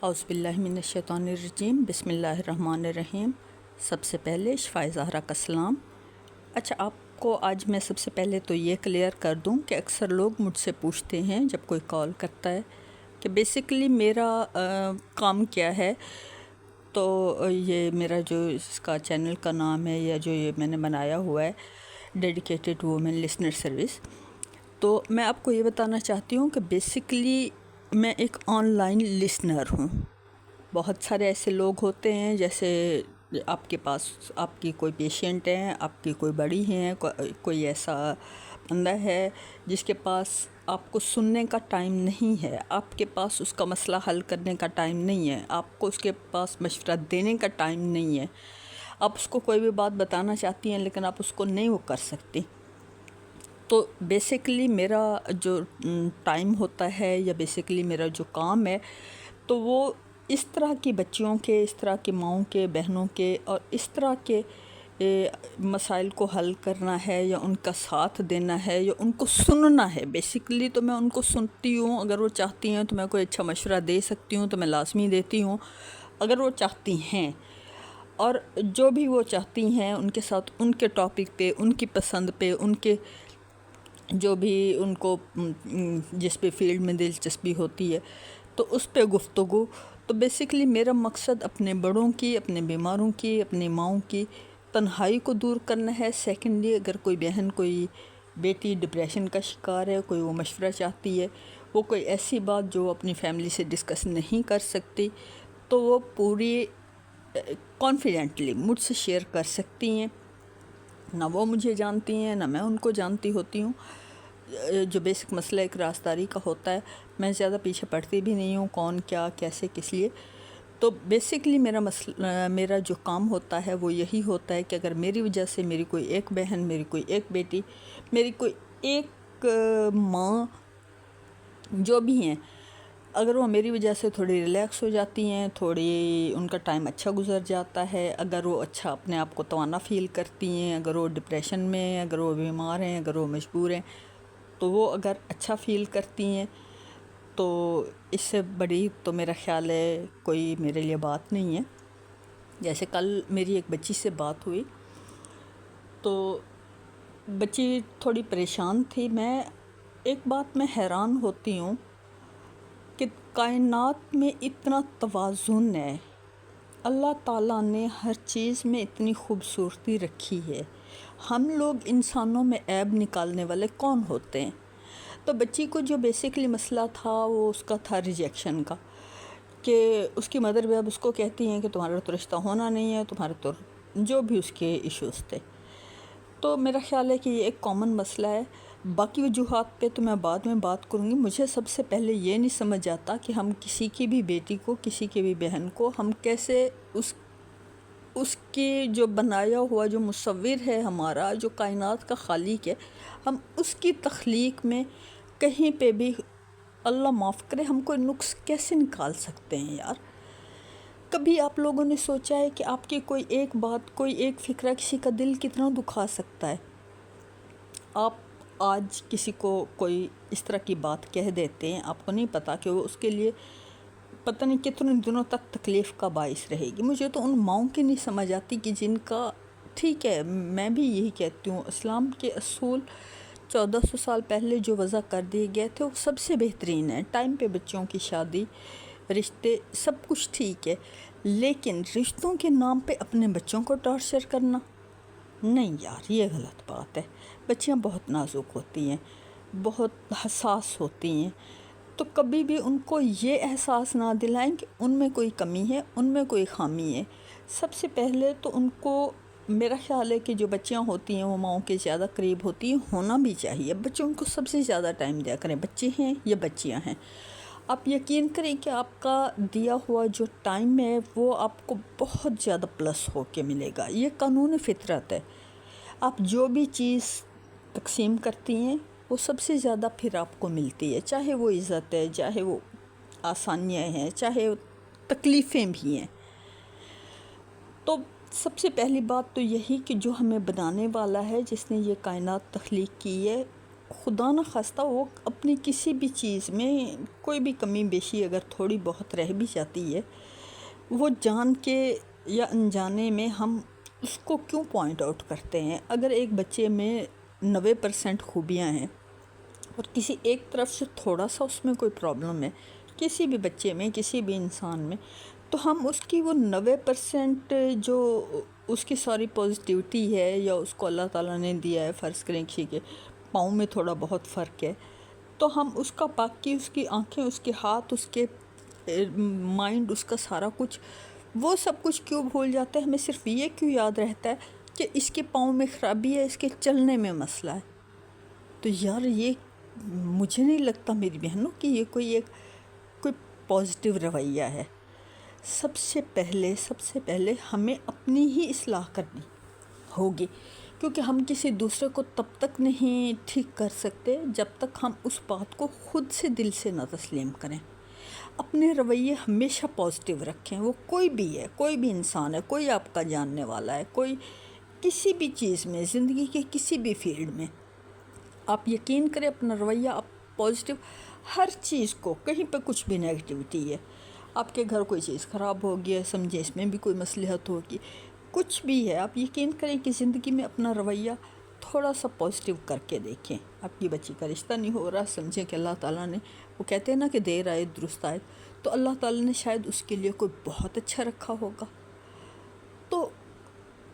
اعوذ باللہ من الشیطان الرجیم، بسم اللہ الرحمن الرحیم۔ سب سے پہلے شفائے زہرا کا سلام۔ اچھا، آپ کو آج میں سب سے پہلے تو یہ کلیئر کر دوں کہ اکثر لوگ مجھ سے پوچھتے ہیں جب کوئی کال کرتا ہے کہ بیسیکلی میرا کام کیا ہے۔ تو یہ میرا جو اس کا چینل کا نام ہے یا جو یہ میں نے بنایا ہوا ہے ڈیڈیکیٹڈ وومن لسنر سروس، تو میں آپ کو یہ بتانا چاہتی ہوں کہ بیسیکلی میں ایک آن لائن لسنر ہوں۔ بہت سارے ایسے لوگ ہوتے ہیں، جیسے آپ کے پاس آپ کی کوئی پیشنٹ ہے، آپ کی کوئی بڑی ہیں، کوئی ایسا بندہ ہے جس کے پاس آپ کو سننے کا ٹائم نہیں ہے، آپ کے پاس اس کا مسئلہ حل کرنے کا ٹائم نہیں ہے، آپ کو اس کے پاس مشورہ دینے کا ٹائم نہیں ہے، آپ اس کو کوئی بھی بات بتانا چاہتی ہیں لیکن آپ اس کو نہیں وہ کر سکتی۔ تو بیسیکلی میرا جو ٹائم ہوتا ہے یا بیسیکلی میرا جو کام ہے، تو وہ اس طرح کی بچیوں کے، اس طرح کی ماؤں کے، بہنوں کے اور اس طرح کے مسائل کو حل کرنا ہے یا ان کا ساتھ دینا ہے یا ان کو سننا ہے۔ بیسیکلی تو میں ان کو سنتی ہوں، اگر وہ چاہتی ہیں تو میں کوئی اچھا مشورہ دے سکتی ہوں تو میں لازمی دیتی ہوں، اگر وہ چاہتی ہیں، اور جو بھی وہ چاہتی ہیں ان کے ساتھ ان کے ٹاپک پہ، ان کی پسند پہ، ان کے جو بھی ان کو جس پہ فیلڈ میں دلچسپی ہوتی ہے تو اس پہ گفتگو۔ تو بیسیکلی میرا مقصد اپنے بڑوں کی، اپنے بیماروں کی، اپنی ماؤں کی تنہائی کو دور کرنا ہے۔ سیکنڈلی، اگر کوئی بہن، کوئی بیٹی ڈپریشن کا شکار ہے، کوئی وہ مشورہ چاہتی ہے، وہ کوئی ایسی بات جو اپنی فیملی سے ڈسکس نہیں کر سکتی، تو وہ پوری کانفیڈنٹلی مجھ سے شیئر کر سکتی ہیں۔ نہ وہ مجھے جانتی ہیں، نہ میں ان کو جانتی ہوتی ہوں۔ جو بیسک مسئلہ ایک رازداری کا ہوتا ہے، میں زیادہ پیچھے پڑتی بھی نہیں ہوں کون کیا کیسے کس لیے۔ تو بیسیکلی میرا جو کام ہوتا ہے وہ یہی ہوتا ہے کہ اگر میری وجہ سے میری کوئی ایک بہن، میری کوئی ایک بیٹی، میری کوئی ایک ماں، جو بھی ہیں، اگر وہ میری وجہ سے تھوڑی ریلیکس ہو جاتی ہیں، تھوڑی ان کا ٹائم اچھا گزر جاتا ہے، اگر وہ اچھا اپنے آپ کو توانا فیل کرتی ہیں، اگر وہ ڈپریشن میں ہیں، اگر وہ بیمار ہیں، اگر وہ مجبور ہیں، تو وہ اگر اچھا فیل کرتی ہیں، تو اس سے بڑی تو میرا خیال ہے کوئی میرے لیے بات نہیں ہے۔ جیسے کل میری ایک بچی سے بات ہوئی، تو بچی تھوڑی پریشان تھی۔ ایک بات میں حیران ہوتی ہوں کہ کائنات میں اتنا توازن ہے، اللہ تعالیٰ نے ہر چیز میں اتنی خوبصورتی رکھی ہے، ہم لوگ انسانوں میں عیب نکالنے والے کون ہوتے ہیں؟ تو بچی کو جو بیسیکلی مسئلہ تھا وہ اس کا تھا ریجیکشن کا، کہ اس کی مدر بھی اب اس کو کہتی ہیں کہ تمہارا تو رشتہ ہونا نہیں ہے، تمہارے تو جو بھی اس کے ایشوز تھے۔ تو میرا خیال ہے کہ یہ ایک کامن مسئلہ ہے۔ باقی وجوہات پہ تو میں بعد میں بات کروں گی۔ مجھے سب سے پہلے یہ نہیں سمجھ آتا کہ ہم کسی کی بھی بیٹی کو، کسی کی بھی بہن کو، ہم کیسے اس کی جو بنایا ہوا جو مصور ہے ہمارا، جو کائنات کا خالق ہے، ہم اس کی تخلیق میں کہیں پہ بھی، اللہ معاف کرے، ہم کوئی نقص کیسے نکال سکتے ہیں یار؟ کبھی آپ لوگوں نے سوچا ہے کہ آپ کی کوئی ایک بات، کوئی ایک فکرہ کسی کا دل کتنا دکھا سکتا ہے؟ آپ آج کسی کو کوئی اس طرح کی بات کہہ دیتے ہیں، آپ کو نہیں پتا کہ وہ اس کے لیے پتہ نہیں کتنے دنوں تک تکلیف کا باعث رہے گی۔ مجھے تو ان ماؤں کی نہیں سمجھ آتی کہ جن کا، ٹھیک ہے، میں بھی یہی کہتی ہوں، اسلام کے اصول 1400 سال پہلے جو وضع کر دیے گئے تھے وہ سب سے بہترین ہیں۔ ٹائم پہ بچوں کی شادی، رشتے، سب کچھ ٹھیک ہے، لیکن رشتوں کے نام پہ اپنے بچوں کو ٹارچر کرنا، نہیں یار، یہ غلط بات ہے۔ بچیاں بہت نازک ہوتی ہیں، بہت حساس ہوتی ہیں، تو کبھی بھی ان کو یہ احساس نہ دلائیں کہ ان میں کوئی کمی ہے، ان میں کوئی خامی ہے۔ سب سے پہلے تو ان کو، میرا خیال ہے کہ جو بچیاں ہوتی ہیں وہ ماؤں کے زیادہ قریب ہوتی ہیں، ہونا بھی چاہیے۔ بچوں کو سب سے زیادہ ٹائم دیا کریں، بچے ہیں یا بچیاں ہیں۔ آپ یقین کریں کہ آپ کا دیا ہوا جو ٹائم ہے وہ آپ کو بہت زیادہ پلس ہو کے ملے گا۔ یہ قانون فطرت ہے۔ آپ جو بھی چیز تقسیم کرتی ہیں وہ سب سے زیادہ پھر آپ کو ملتی ہے، چاہے وہ عزت ہے، چاہے وہ آسانیاں ہیں، چاہے وہ تکلیفیں بھی ہیں۔ تو سب سے پہلی بات تو یہی کہ جو ہمیں بنانے والا ہے، جس نے یہ کائنات تخلیق کی ہے، خدا نہ خواستہ وہ اپنی کسی بھی چیز میں کوئی بھی کمی بیشی اگر تھوڑی بہت رہ بھی جاتی ہے، وہ جان کے یا انجانے میں ہم اس کو کیوں پوائنٹ آؤٹ کرتے ہیں؟ اگر ایک بچے میں 90% خوبیاں ہیں اور کسی ایک طرف سے تھوڑا سا اس میں کوئی پرابلم ہے، کسی بھی بچے میں، کسی بھی انسان میں، تو ہم اس کی وہ 90% جو اس کی ساری پازیٹیوٹی ہے یا اس کو اللہ تعالیٰ نے دیا ہے، فرض کریں کسی کے پاؤں میں تھوڑا بہت فرق ہے، تو ہم اس کا باقی اس کی آنکھیں، اس کے ہاتھ، اس کے مائنڈ، اس کا سارا کچھ، وہ سب کچھ کیوں بھول جاتا ہے؟ ہمیں صرف یہ کیوں یاد رہتا ہے کہ اس کے پاؤں میں خرابی ہے، اس کے چلنے میں مسئلہ ہے؟ تو یار یہ مجھے نہیں لگتا میری بہنوں کہ یہ کوئی پازیٹیو رویہ ہے۔ سب سے پہلے ہمیں اپنی ہی اصلاح کرنی ہوگی، کیونکہ ہم کسی دوسرے کو تب تک نہیں ٹھیک کر سکتے جب تک ہم اس بات کو خود سے دل سے نہ تسلیم کریں۔ اپنے رویے ہمیشہ پازیٹیو رکھیں، وہ کوئی بھی ہے، کوئی بھی انسان ہے، کوئی آپ کا جاننے والا ہے، کوئی کسی بھی چیز میں، زندگی کے کسی بھی فیلڈ میں آپ یقین کریں اپنا رویہ آپ پازیٹیو، ہر چیز کو، کہیں پہ کچھ بھی نیگیٹیوٹی ہے، آپ کے گھر کوئی چیز خراب ہو گیا، سمجھے اس میں بھی کوئی مصلحت ہوگی، کچھ بھی ہے، آپ یقین کریں کہ زندگی میں اپنا رویہ تھوڑا سا پازیٹیو کر کے دیکھیں۔ آپ کی بچی کا رشتہ نہیں ہو رہا، سمجھیں کہ اللہ تعالیٰ نے، وہ کہتے ہیں نا کہ دیر آئے درست آئے، تو اللہ تعالیٰ نے شاید اس کے لیے کوئی بہت اچھا رکھا ہوگا۔ تو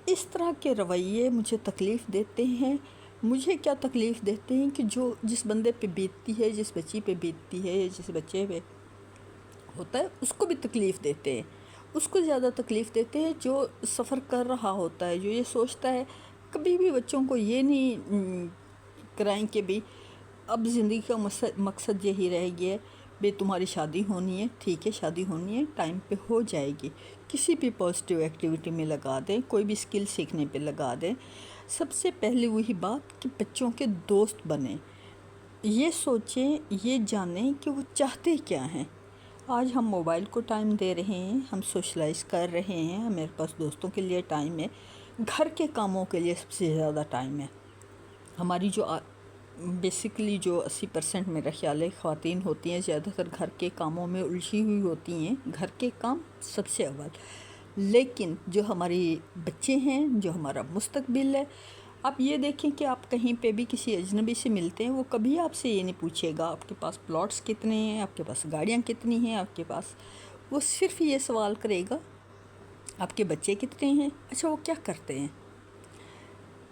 اس طرح کے رویے مجھے تکلیف دیتے ہیں۔ مجھے کیا تکلیف دیتے ہیں کہ جو جس بندے پہ بیتتی ہے، جس بچی پہ بیتتی ہے، یا جس بچے پہ ہوتا ہے، اس کو بھی تکلیف دیتے ہیں۔ اس کو زیادہ تکلیف دیتے ہیں جو سفر کر رہا ہوتا ہے، جو یہ سوچتا ہے، کبھی بھی بچوں کو یہ نہیں کرائیں کہ بھی اب زندگی کا مقصد یہی رہ گیا ہے، بے تمہاری شادی ہونی ہے، ٹھیک ہے شادی ہونی ہے، ٹائم پہ ہو جائے گی، کسی بھی پازیٹیو ایکٹیویٹی میں لگا دیں، کوئی بھی اسکل سیکھنے پہ لگا دیں۔ سب سے پہلے وہی بات کہ بچوں کے دوست بنیں، یہ سوچیں، یہ جانیں کہ وہ چاہتے کیا ہیں۔ آج ہم موبائل کو ٹائم دے رہے ہیں، ہم سوشلائز کر رہے ہیں، ہمارے پاس دوستوں کے لیے ٹائم ہے، گھر کے کاموں کے لیے سب سے زیادہ ٹائم ہے۔ ہماری جو بیسیکلی جو 80% میرا خیال ہے خواتین ہوتی ہیں، زیادہ تر گھر کے کاموں میں الجھی ہوئی ہوتی ہیں، گھر کے کام سب سے اول۔ لیکن جو ہماری بچے ہیں، جو ہمارا مستقبل ہے، آپ یہ دیکھیں کہ آپ کہیں پہ بھی کسی اجنبی سے ملتے ہیں، وہ کبھی آپ سے یہ نہیں پوچھے گا آپ کے پاس پلاٹس کتنے ہیں، آپ کے پاس گاڑیاں کتنی ہیں، آپ کے پاس، وہ صرف یہ سوال کرے گا آپ کے بچے کتنے ہیں، اچھا وہ کیا کرتے ہیں۔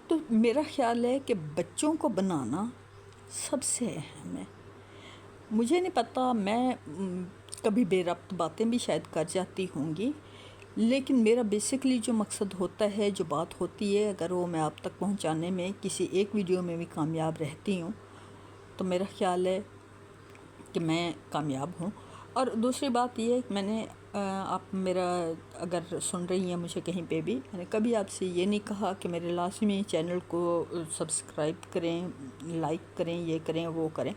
تو میرا خیال ہے کہ بچوں کو بنانا سب سے اہم ہے۔ مجھے نہیں پتہ، میں کبھی بے ربط باتیں بھی شاید کر جاتی ہوں گی، لیکن میرا بیسیکلی جو مقصد ہوتا ہے، جو بات ہوتی ہے، اگر وہ میں آپ تک پہنچانے میں کسی ایک ویڈیو میں بھی کامیاب رہتی ہوں تو میرا خیال ہے کہ میں کامیاب ہوں۔ اور دوسری بات یہ ہے کہ میں نے آپ میرا اگر سن رہی ہیں مجھے کہیں پہ بھی، میں نے کبھی آپ سے یہ نہیں کہا کہ میرے لازمی چینل کو سبسکرائب کریں، لائک کریں، یہ کریں، وہ کریں،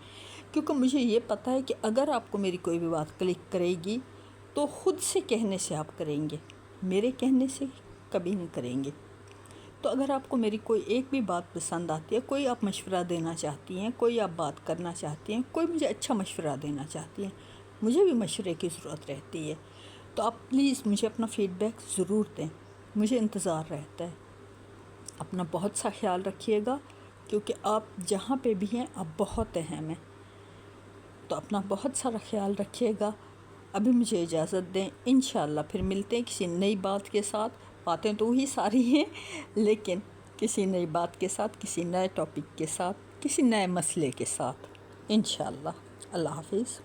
کیونکہ مجھے یہ پتہ ہے کہ اگر آپ کو میری کوئی بھی بات کلک کرے گی تو خود سے کہنے سے آپ کریں گے، میرے کہنے سے کبھی نہیں کریں گے۔ تو اگر آپ کو میری کوئی ایک بھی بات پسند آتی ہے، کوئی آپ مشورہ دینا چاہتی ہیں، کوئی آپ بات کرنا چاہتی ہیں، کوئی مجھے اچھا مشورہ دینا چاہتی ہیں، مجھے بھی مشورے کی ضرورت رہتی ہے، تو آپ پلیز مجھے اپنا فیڈ بیک ضرور دیں، مجھے انتظار رہتا ہے۔ اپنا بہت سا خیال رکھیے گا، کیونکہ آپ جہاں پہ بھی ہیں آپ بہت اہم ہیں، تو اپنا بہت سارا خیال رکھیے گا۔ ابھی مجھے اجازت دیں، انشاءاللہ پھر ملتے ہیں کسی نئی بات کے ساتھ۔ باتیں تو وہی ساری ہیں، لیکن کسی نئی بات کے ساتھ، کسی نئے ٹاپک کے ساتھ، کسی نئے مسئلے کے ساتھ، انشاءاللہ۔ اللہ حافظ۔